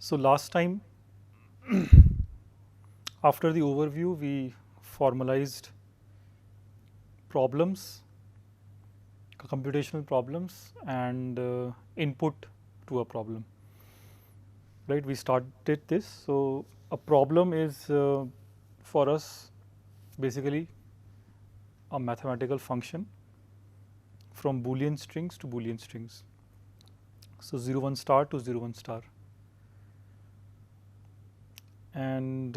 So last time after the overview we formalized problems, computational problems and input to a problem, right? We started this. So a problem is for us basically a mathematical function from Boolean strings to Boolean strings. So 0 1 star to 0 1 star. And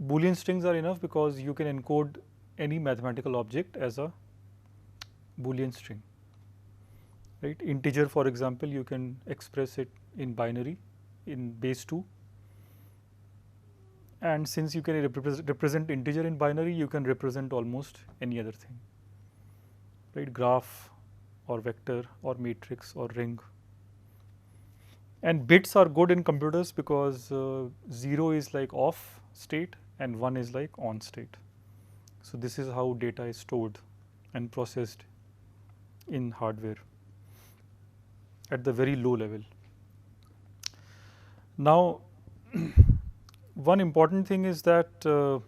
Boolean strings are enough because you can encode any mathematical object as a Boolean string, right? Integer, for example, you can express it in binary in base 2, and since you can represent integer in binary, you can represent almost any other thing, right? Graph or vector or matrix or ring. And bits are good in computers because 0 is like off state and 1 is like on state. So this is how data is stored and processed in hardware at the very low level. Now one important thing is that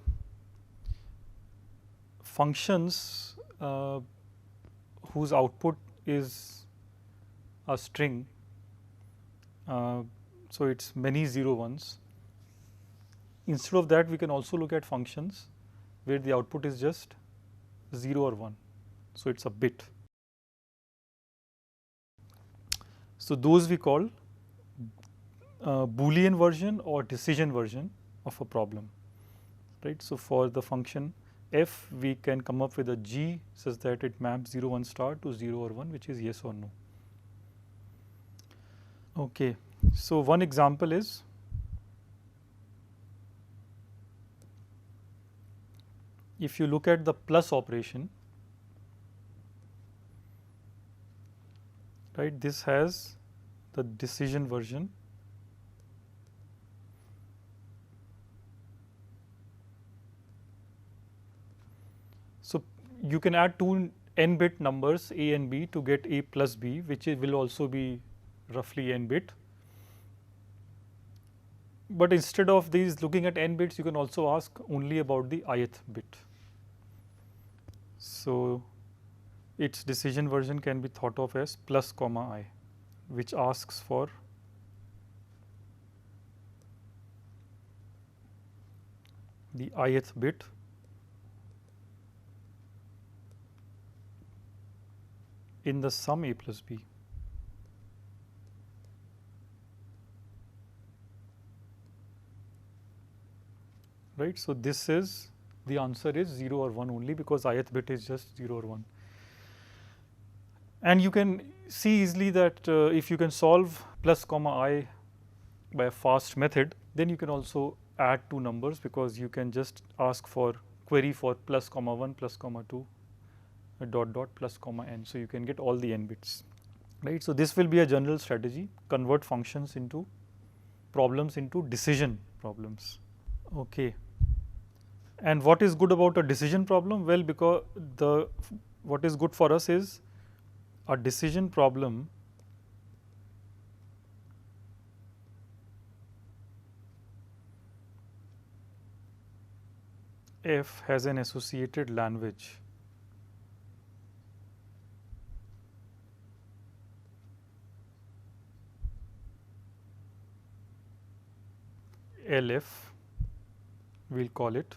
functions whose output is a string, so it's many 0 1s. Instead of that, we can also look at functions where the output is just 0 or 1, so it's a bit. So those we call Boolean version or decision version of a problem, right? So for the function f, we can come up with a g such that it maps 0 1 star to 0 or 1, which is yes or no. Okay, so one example is if you look at the plus operation, right, this has the decision version. So you can add two n bit numbers a and b to get a plus b, which will also be roughly n bit. But instead of these looking at n bits, you can also ask only about the ith bit. So its decision version can be thought of as plus comma I, which asks for the ith bit in the sum a plus b. Right. So this is the answer is 0 or 1 only because ith bit is just 0 or 1. And you can see easily that if you can solve plus comma I by a fast method, then you can also add two numbers because you can just ask for query for plus comma 1 plus comma 2 dot dot plus comma n. So you can get all the n bits, right? So this will be a general strategy: convert functions into problems into decision problems. Okay. And what is good about a decision problem? Well, because what is good for us is a decision problem f has an associated language LF, we'll call it,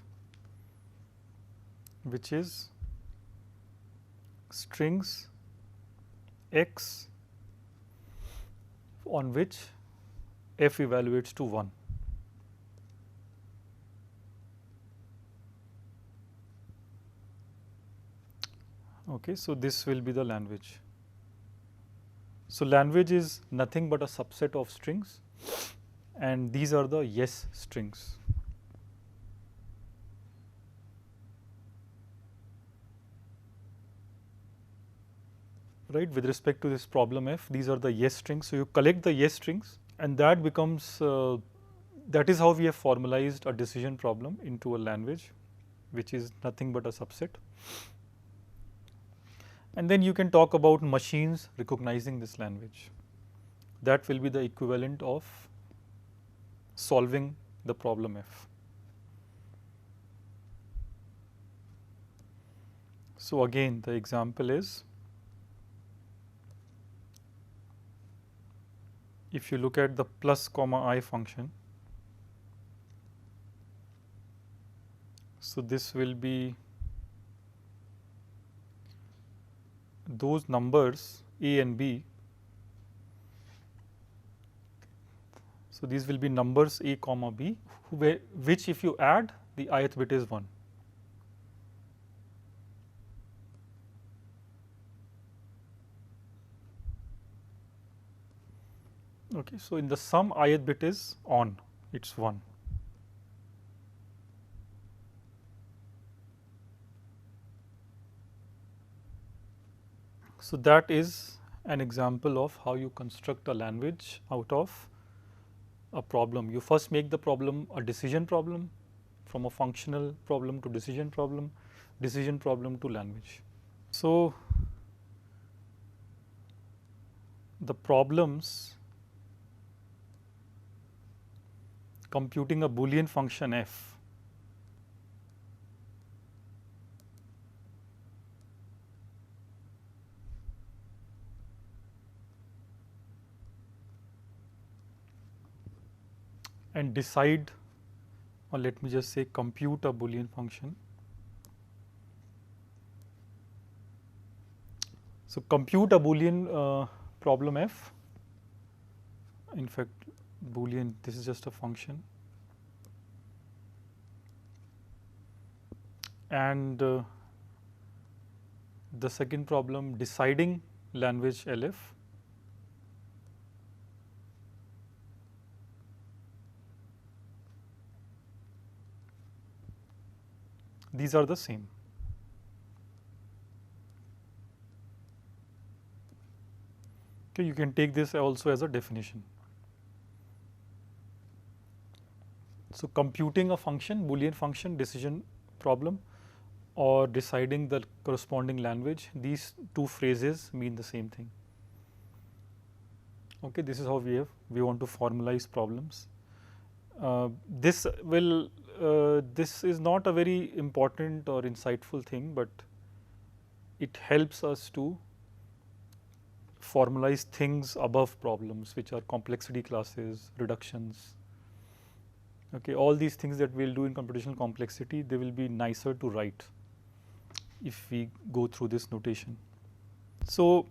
which is strings x on which f evaluates to 1. Okay, so this will be the language. So language is nothing but a subset of strings, and these are the yes strings. Right, with respect to this problem f, these are the yes strings. So you collect the yes strings, and that becomes that is how we have formalized a decision problem into a language, which is nothing but a subset. And then you can talk about machines recognizing this language. that will be the equivalent of solving the problem F. So again, the example is, if you look at the plus comma I function, so this will be those numbers A and B. So these will be numbers A comma B, which if you add, the ith bit is 1. Okay, so in the sum, ith bit is on, it's 1. So that is an example of how you construct a language out of a problem. You first make the problem a decision problem, from a functional problem to decision problem to language. So the problems computing a Boolean function f and decide, or let me just say compute a Boolean function. So compute a Boolean problem f, in fact Boolean, this is just a function, and the second problem, deciding language LF. These are the same. Okay, you can take this also as a definition. So computing a function, Boolean function, decision problem, or deciding the corresponding language, these two phrases mean the same thing. Okay, this is how we want to formalize problems. This is not a very important or insightful thing, but it helps us to formalize things above problems, which are complexity classes, reductions. Okay, all these things that we'll do in computational complexity, they will be nicer to write if we go through this notation. So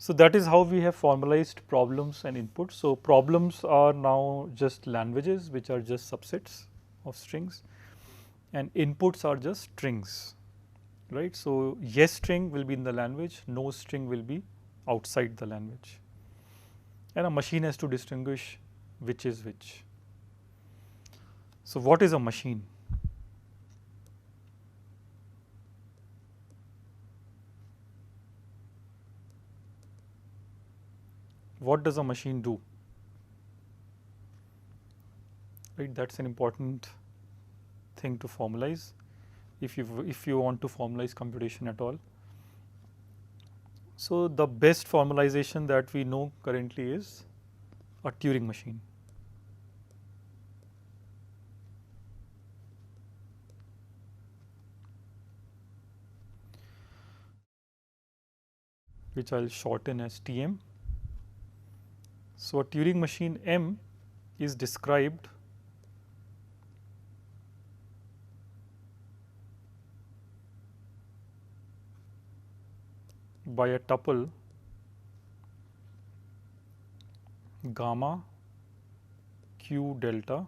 that is how we have formalized problems and inputs. So problems are now just languages, which are just subsets of strings, and inputs are just strings, right? So yes string will be in the language, no string will be outside the language, and a machine has to distinguish which is which. So what is a machine? What does a machine do? Right, that's an important thing to formalize if you want to formalize computation at all. So the best formalization that we know currently is a Turing machine. Which I'll shorten as TM. So a Turing machine M is described by a tuple gamma q delta.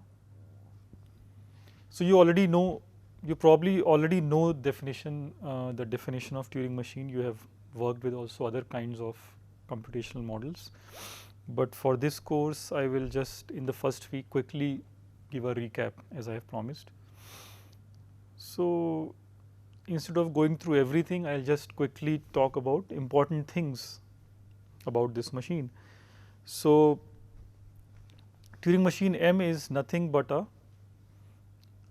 So you probably already know the definition of Turing machine. You have worked with also other kinds of computational models. But for this course, I will just in the first week quickly give a recap as I have promised. So instead of going through everything, I'll just quickly talk about important things about this machine. So Turing machine M is nothing but a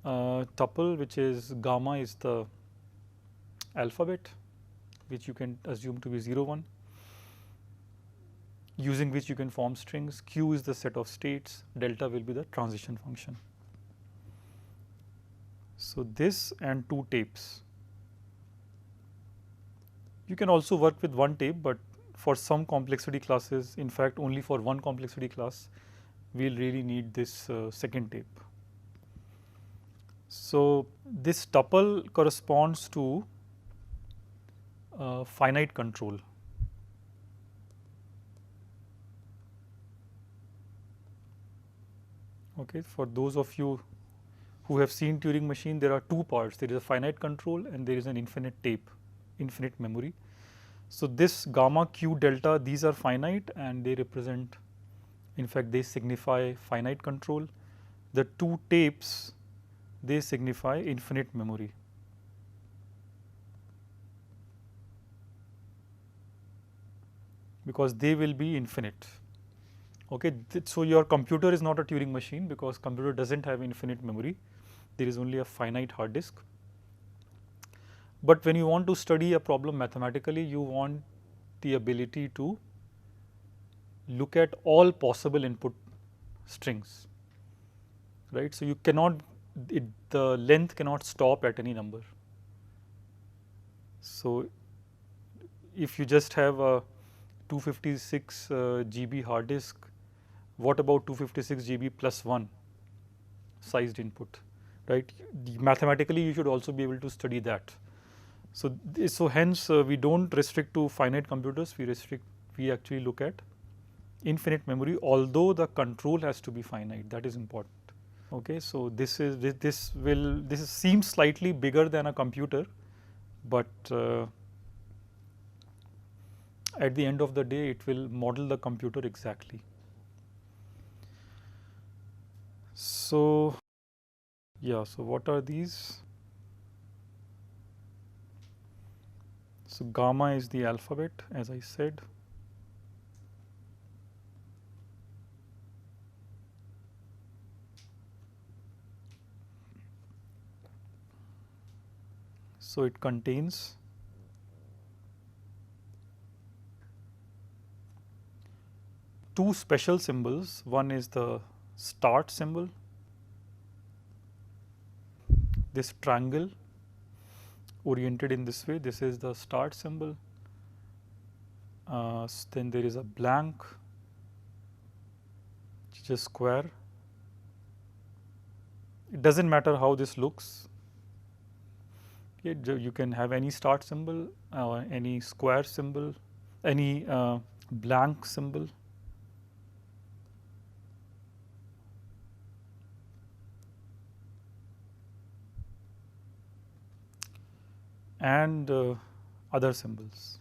tuple, which is gamma is the alphabet, which you can assume to be 0, 1. using which you can form strings. Q is the set of states, delta will be the transition function. So this and 2 tapes. You can also work with 1 tape, but for some complexity classes, in fact only for 1 complexity class, we'll really need this second tape. So this tuple corresponds to finite control. Okay, for those of you who have seen Turing machine, there are 2 parts. There is a finite control and there is an infinite tape, infinite memory. So this gamma, q, delta, these are finite and they represent, in fact they signify finite control. The 2 tapes, they signify infinite memory. Because they will be infinite. Okay, so your computer is not a Turing machine because computer doesn't have infinite memory. There is only a finite hard disk. But when you want to study a problem mathematically, you want the ability to look at all possible input strings, right? So you cannot, the length cannot stop at any number. So if you just have a 256 GB hard disk, what about 256 GB plus 1 sized input, right? Mathematically, you should also be able to study that. So hence we don't restrict to finite computers. We actually look at infinite memory, although the control has to be finite. That is important. Okay, so this seems slightly bigger than a computer, but at the end of the day, it will model the computer exactly. So yeah, so what are these? So gamma is the alphabet, as I said. So it contains two special symbols. One is the start symbol, this triangle oriented in this way, this is the start symbol. Then there is a blank, which is a square. It doesn't matter how this looks. You can have any start symbol, any square symbol, any blank symbol. And other symbols.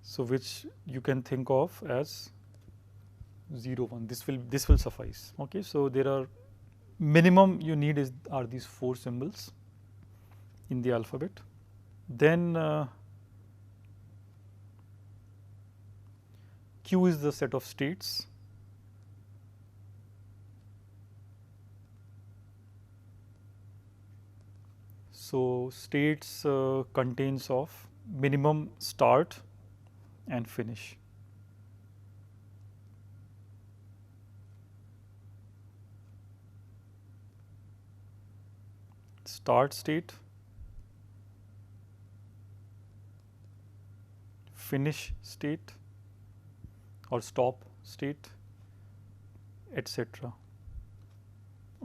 So which you can think of as 0, 1. This will suffice. Okay, so there are minimum you need are these 4 symbols in the alphabet. Then Q is the set of states. So states contains of minimum start and finish. Start state, finish state or stop state, etc.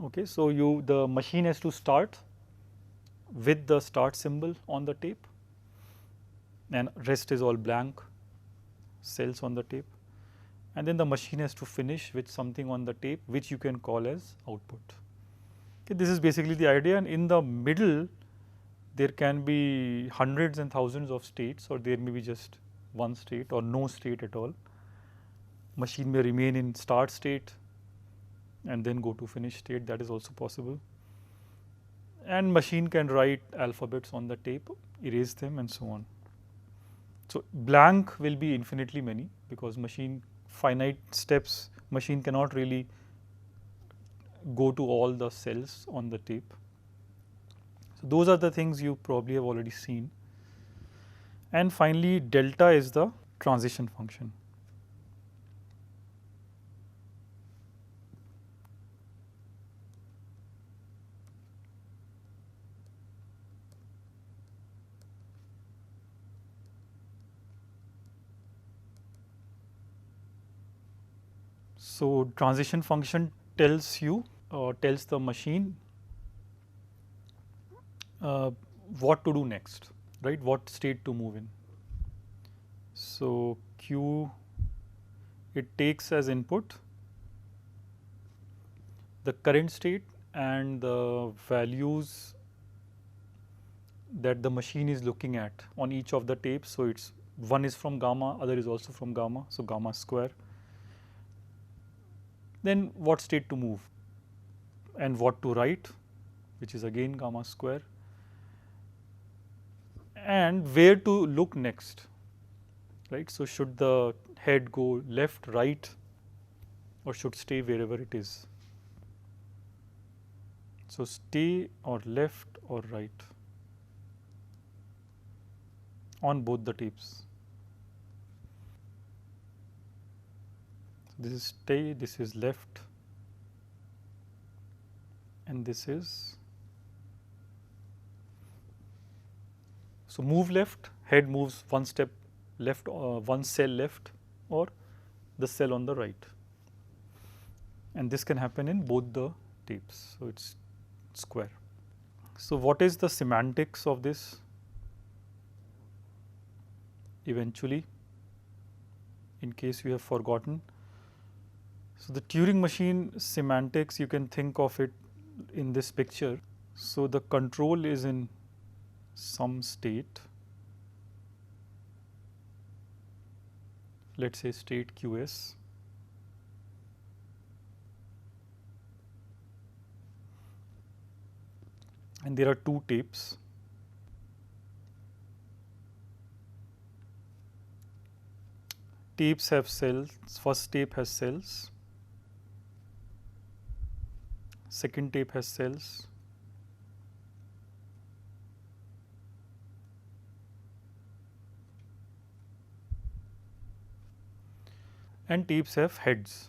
Okay, so the machine has to start with the start symbol on the tape, and rest is all blank cells on the tape, and then the machine has to finish with something on the tape which you can call as output. Okay, this is basically the idea, and in the middle there can be hundreds and thousands of states, or there may be just one state or no state at all. Machine may remain in start state and then go to finish state, that is also possible. And machine can write alphabets on the tape, erase them, and so on. So blank will be infinitely many, because machine finite steps, machine cannot really go to all the cells on the tape. So those are the things you probably have already seen. And finally, delta is the transition function. So transition function tells you, tells the machine what to do next, right? What state to move in. So Q, it takes as input the current state and the values that the machine is looking at on each of the tapes. So it's one is from gamma, other is also from gamma, so gamma square. Then what state to move and what to write, which is again gamma square, and where to look next, right? So should the head go left, right, or should stay wherever it is? So stay or left or right on both the tapes. This is stay, this is left, and this is, so move left, head moves one step left, one cell left, or the cell on the right. And this can happen in both the tapes, so it's square. So what is the semantics of this? Eventually, in case you have forgotten. So the Turing machine semantics, you can think of it in this picture. So the control is in some state, let's say state QS. And there are two tapes. Tapes have cells, first tape has cells, second tape has cells, and tapes have heads.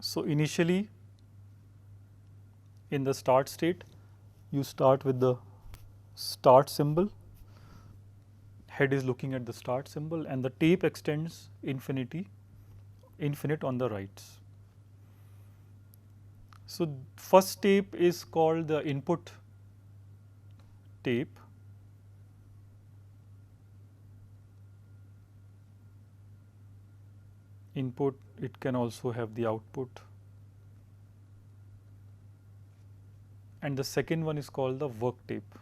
So initially, in the start state, you start with the start symbol, head is looking at the start symbol, and the tape extends infinite on the rights. So first tape is called the input tape. Input, it can also have the output. And the second one is called the work tape.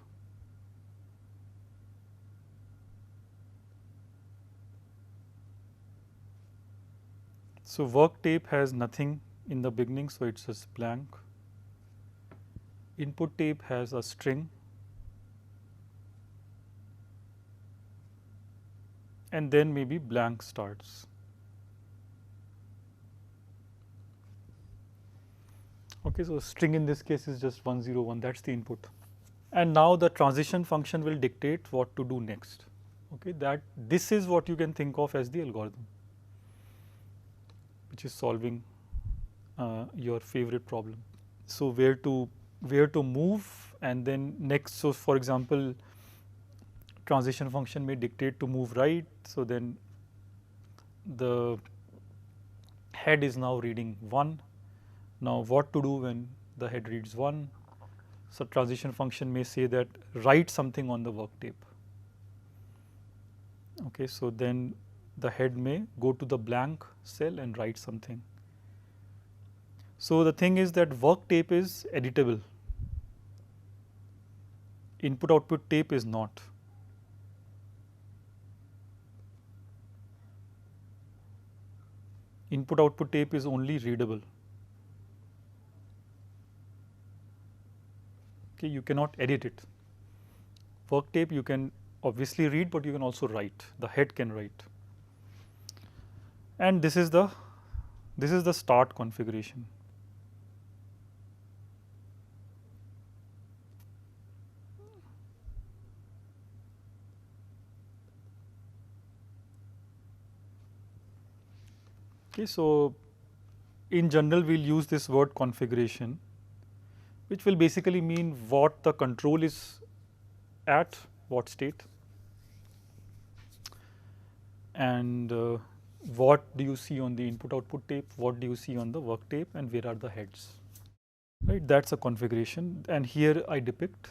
So work tape has nothing in the beginning, so it's just blank. Input tape has a string, and then maybe blank starts. Okay, so string in this case is just 101, that's the input. And now the transition function will dictate what to do next. Okay, this is what you can think of as the algorithm, which is solving your favorite problem. So where to move, and then next, so for example, transition function may dictate to move right, so then the head is now reading 1. Now what to do when the head reads 1? So transition function may say that write something on the work tape. Okay, so then the head may go to the blank cell and write something. So the thing is that work tape is editable. Input output tape is not. Input output tape is only readable. Okay, you cannot edit it. Work tape you can obviously read, but you can also write. The head can write. And this is the start configuration. Okay, so in general we'll use this word configuration, which will basically mean what the control is at what state, and what do you see on the input output tape, what do you see on the work tape, and where are the heads, right? That's a configuration, and here I depict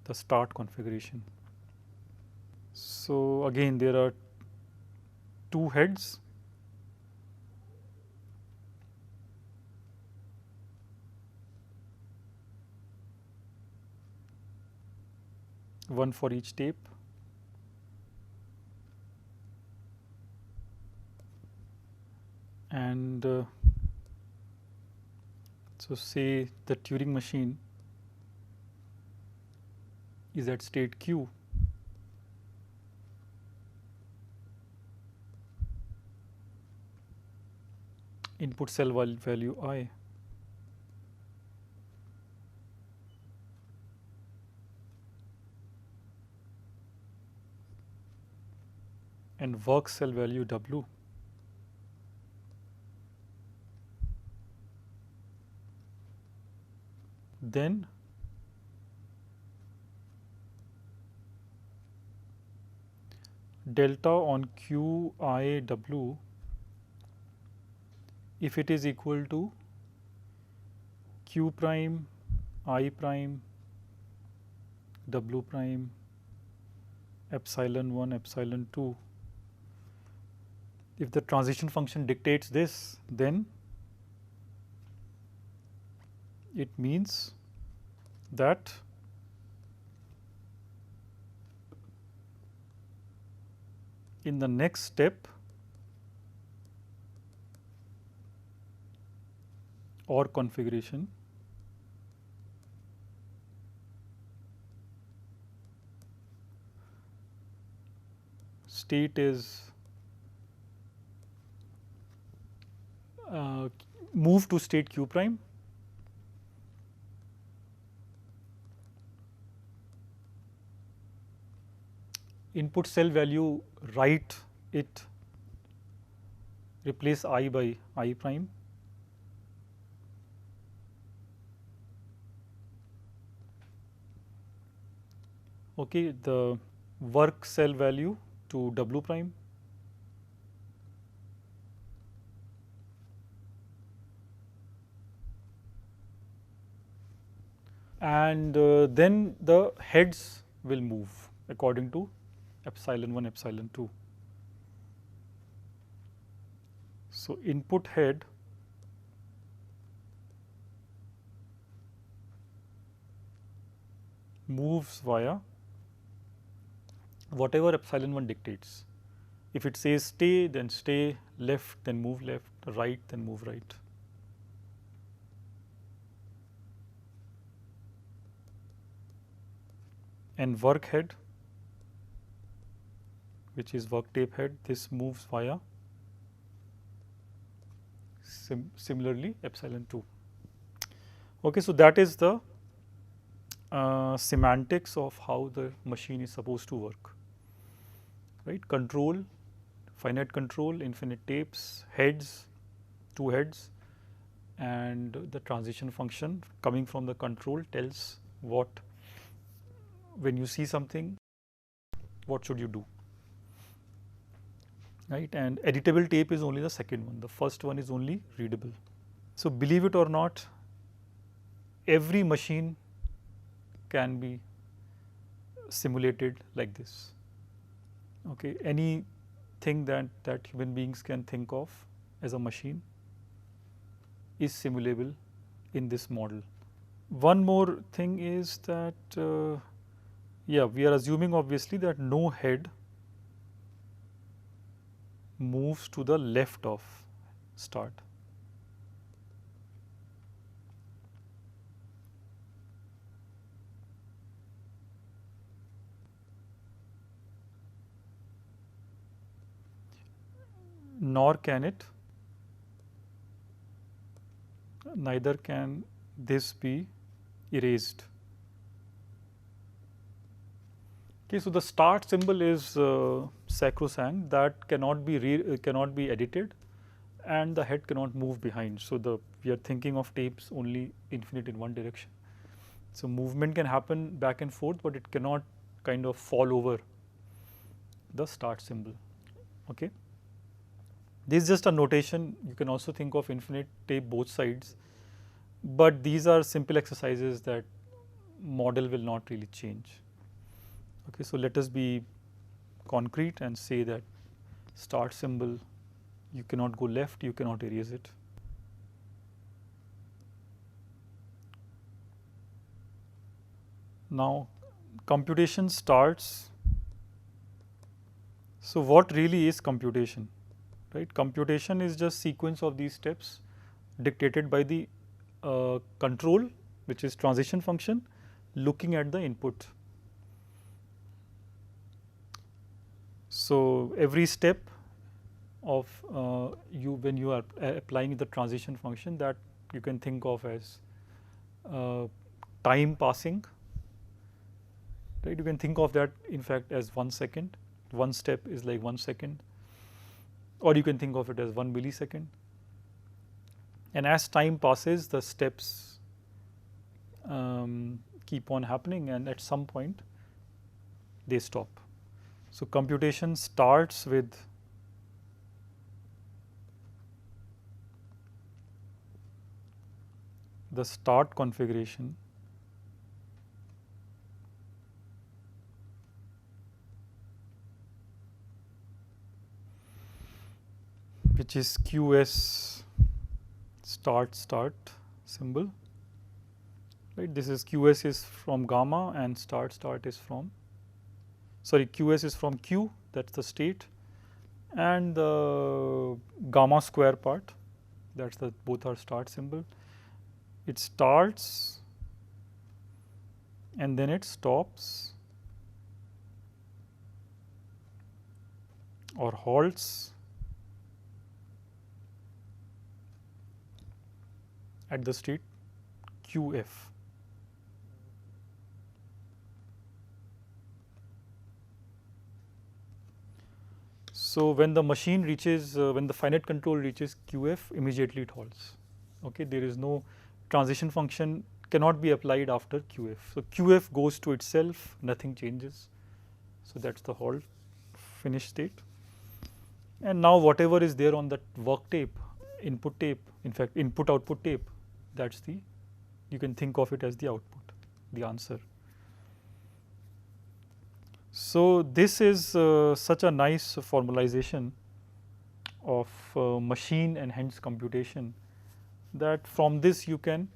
the start configuration. So again there are two heads, one for each tape, and so say the Turing machine is at state Q, input cell value I, and work cell value W. Then delta on Q I W, if it is equal to Q prime I prime W prime epsilon 1 epsilon 2, if the transition function dictates this, then it means that in the next step or configuration, state is move to state Q prime, input cell value write it, replace I by I prime, okay, the work cell value to W prime, and then the heads will move according to epsilon 1 epsilon 2. So input head moves via whatever epsilon 1 dictates. If it says stay, then stay, left, then move left, right, then move right. And work head, which is work tape head, this moves via similarly epsilon 2. Okay, so that is the semantics of how the machine is supposed to work, right? Control, finite control, infinite tapes, heads, two heads, and the transition function coming from the control tells what, when you see something, what should you do, right? And editable tape is only the second one. The first one is only readable. So believe it or not, every machine can be simulated like this. Okay, anything that human beings can think of as a machine is simulable in this model. One more thing is that yeah, we are assuming obviously that no head moves to the left of start. Nor can it, neither can this be erased. Okay, so the start symbol is sacrosanct, that cannot be edited, and the head cannot move behind. So we are thinking of tapes only infinite in one direction. So movement can happen back and forth, but it cannot kind of fall over the start symbol. Okay. This is just a notation. You can also think of infinite tape both sides, but these are simple exercises that model will not really change. Okay, so let us be concrete and say that start symbol, you cannot go left, you cannot erase it. Now computation starts. So what really is computation, right? Computation is just sequence of these steps dictated by the control, which is transition function, looking at the input. So every step of when you are applying the transition function, that you can think of as time passing, right? You can think of that in fact as 1 second. One step is like 1 second, or you can think of it as 1 millisecond. And as time passes, the steps keep on happening, and at some point they stop. So computation starts with the start configuration, which is QS start symbol, right? This is QS is from gamma and start is from, sorry, QS is from Q, that's the state, and the gamma square part, that's the both are start symbol. It starts and then it stops or halts at the state QF. So when the machine reaches, when the finite control reaches QF, immediately it halts. Okay, there is no transition function cannot be applied after QF. So QF goes to itself, nothing changes. So that's the halt, finished state. And now whatever is there on that work tape, input tape, in fact input output tape, that's the, you can think of it as the output, the answer. So this is such a nice formalization of machine and hence computation, that from this you can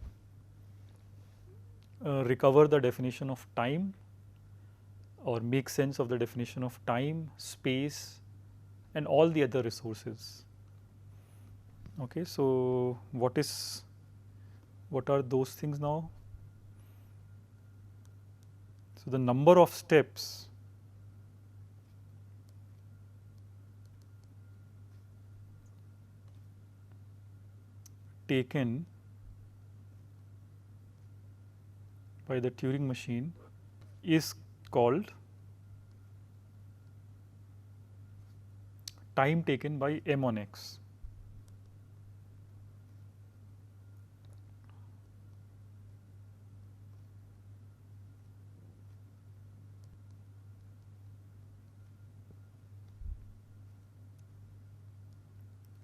recover the definition of time or make sense of the definition of time, space, and all the other resources. Okay, so what are those things now? So the number of steps taken by the Turing machine is called time taken by M on X.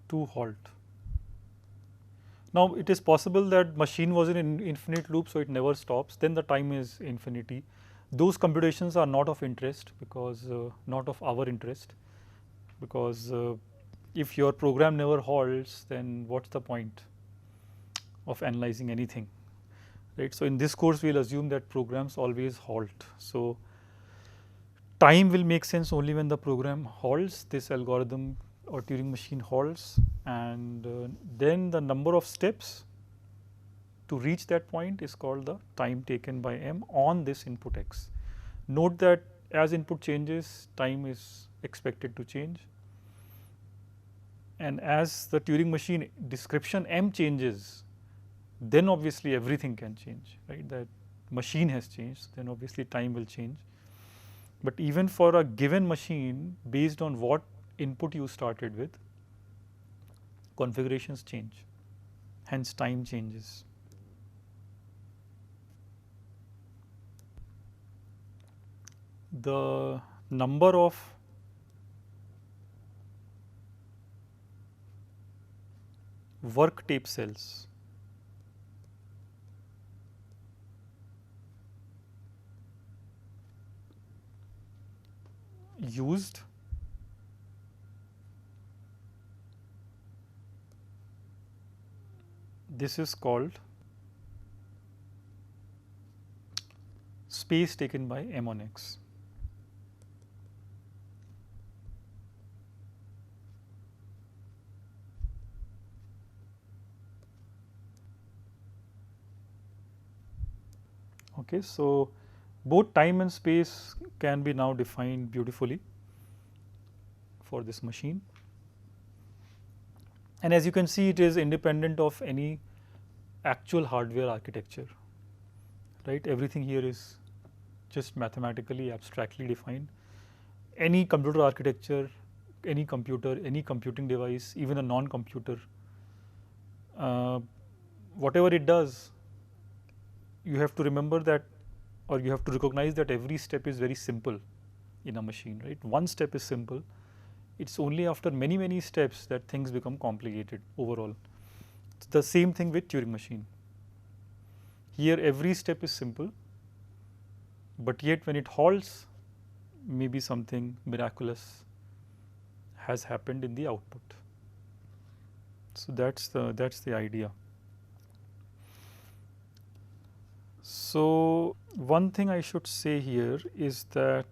To halt. Now it is possible that machine was in an infinite loop, so it never stops, then the time is infinity. Those computations are not of interest, because not of our interest, because if your program never halts, then what's the point of analyzing anything, right? So in this course we will assume that programs always halt. So time will make sense only when the program halts, this algorithm or Turing machine halts, and then the number of steps to reach that point is called the time taken by M on this input X. Note that as input changes, time is expected to change, and as the Turing machine description M changes, then obviously everything can change, right? That machine has changed, then obviously time will change. But even for a given machine, based on what input you started with, configurations change, hence time changes. The number of work tape cells used this is called space taken by M on X. Okay, so both time and space can be now defined beautifully for this machine. And as you can see, it is independent of any actual hardware architecture, right? Everything here is just mathematically, abstractly defined. Any computer architecture, any computer, any computing device, even a non-computer, whatever it does, you have to remember that, or you have to recognize that every step is very simple in a machine, right? One step is simple. It's only after many, many steps that things become complicated overall. It's the same thing with Turing machine. Here every step is simple, but yet when it halts, maybe something miraculous has happened in the output. So that's the idea. So one thing I should say here is that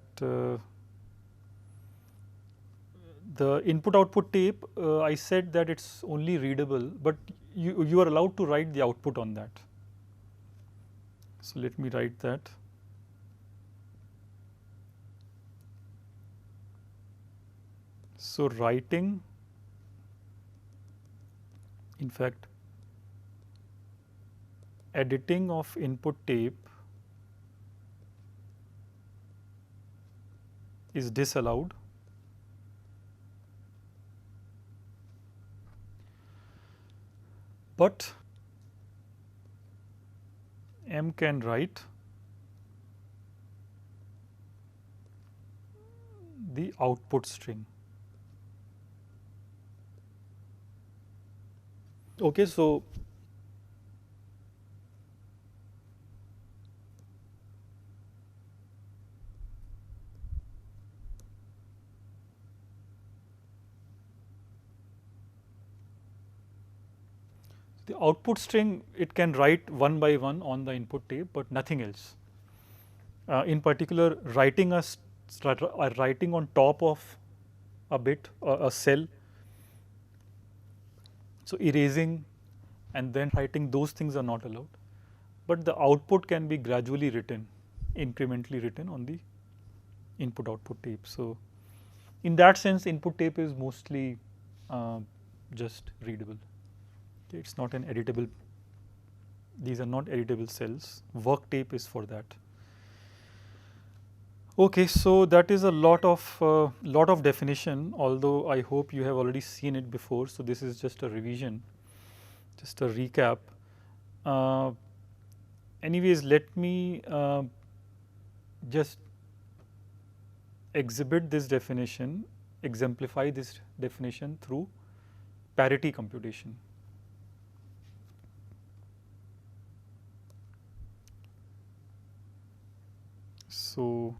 the input-output tape, I said that it's only readable, but you are allowed to write the output on that. So let me write that. So writing, in fact, editing of input tape is disallowed. But M can write the output string. Okay, so the output string, it can write one by one on the input tape, but nothing else. In particular, writing on top of a bit, a cell, so erasing and then writing, those things are not allowed. But the output can be gradually written, incrementally written on the input-output tape. So in that sense, input tape is mostly just readable. It's not an editable, these are not editable cells. Work tape is for that. Okay, so that is a lot of definition, although I hope you have already seen it before. So this is just a revision, just a recap. Anyways, let me just exhibit this definition, exemplify this definition through parity computation. So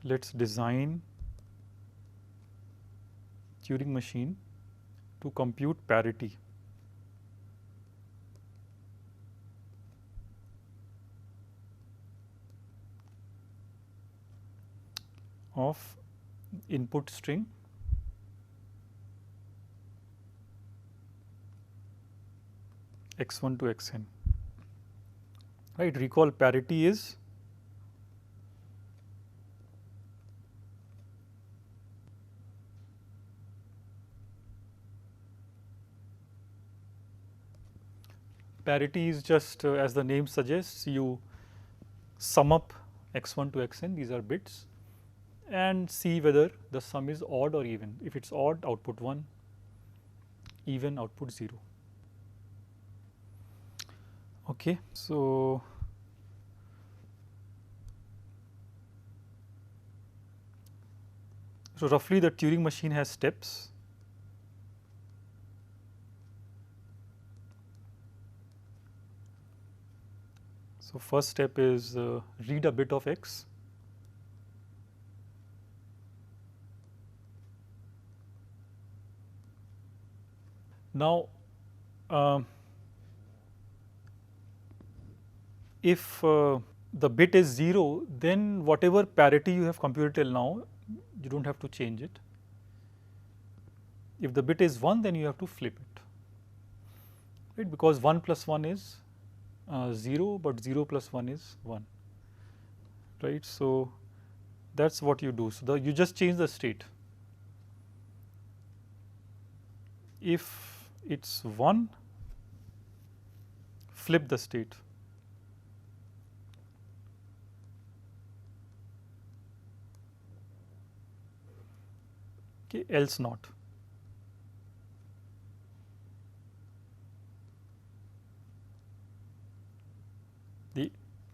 let's design Turing machine to compute parity. Of input string x1 to xn. Right, recall parity is just as the name suggests, you sum up x1 to xn, these are bits, and see whether the sum is odd or even. If it's odd, output 1, even, output 0. Okay, so roughly the Turing machine has steps. So first step is read a bit of X. Now, if the bit is 0, then whatever parity you have computed till now, you don't have to change it. If the bit is 1, then you have to flip it, right? Because 1 plus 1 is 0, but 0 plus 1 is 1, right? So that's what you do. So you just change the state. If it's 1, flip the state. Okay, else not.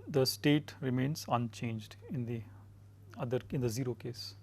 The state remains unchanged in the 0 case.